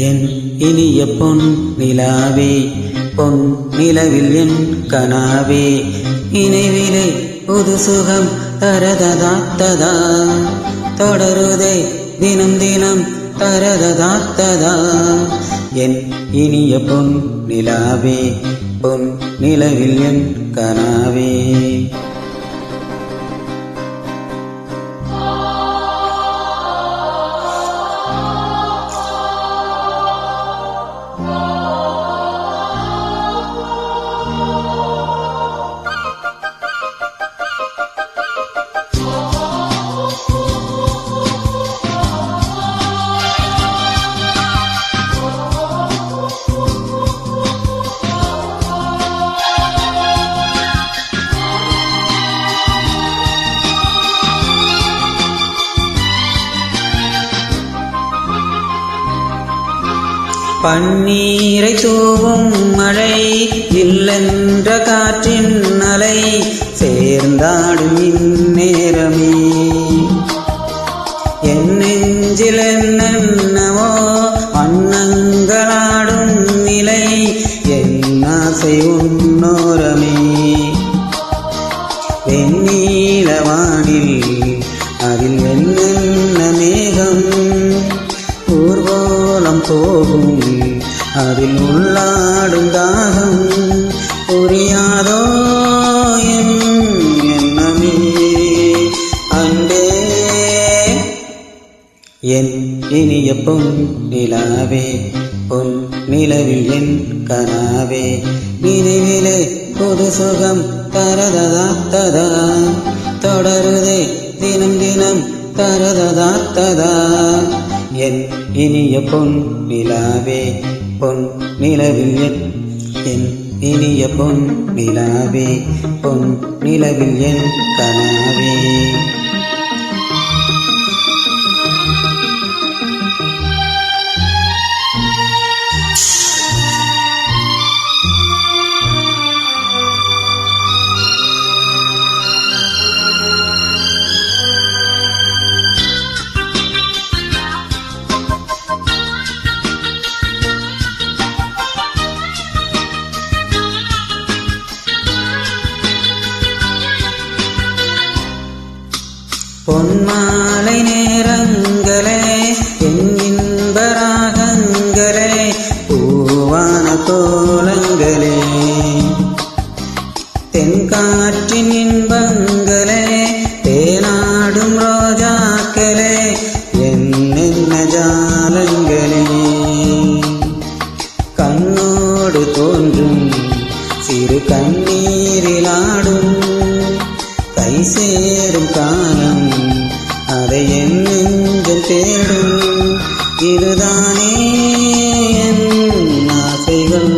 என் இனிய பொன் நிலாவே, பொன் நிலவில் என் கனாவே, நினைவிலே புது சுகம் தரததாத்ததா, தொடருதே தினம் தினம் தரததாத்ததா. என் இனிய பொன் நிலாவே, பொன் நிலவில் என் கனாவே. பன்னீரை தூவும் மழை, இல்லென்ற காற்றின் அலை, சேர்ந்தாடும் இந்நேரமே என் நெஞ்சில் என்னென்னவோ வண்ணங்களாடும் நிலை, என் ஆசை உன்னோரமே. வெண்ணீலவானில் அதில் என்னென்ன மேகம், ஊர்வலம் போகும் அதில் உள்ளாடும் தாகம், புரியாதோ என் எண்ணமே அன்பே. என் இனிய பொன் நிலாவே, பொன் நிலவில் என் கனாவே, நினைவிலே புது சுகம் தரததாத்ததா, தொடருதே தினம் தினம் தரததாத்ததா. என் இனிய பொன் நிலாவே, பொன் நிலவில் என் இனிய பொன் நிலாவே, பொன் நிலவில் என் கனாவே. பொன்மாலை நேரங்களே, என் இன்ப ராகங்களே, பூவான கோலங்களே, தென்காற்றின் இன்பங்களே, தேனாடும் ரோஜாக்களே, என்னென்ன ஜாலங்களே, கண்ணோடு தோன்றும் சிறு கண்ணீரிலாடும் கை சேரும் காலம், அதை என் நெஞ்சம் தேடும், இதுதானே என் ஆசைகள்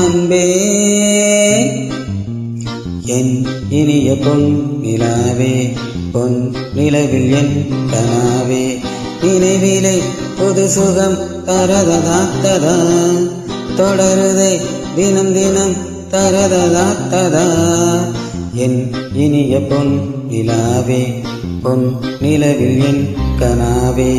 அன்பே. என் இனிய பொன் நிலாவே, பொன் நிலவில் என் கனாவே, நினைவிலே புது சுகம் தரததாத்ததா, தொடருதே தினம் தினம் தரததாத்ததா. என் இனிய பொன் நிலாவே, பொன் நிலவில் என் கனாவே.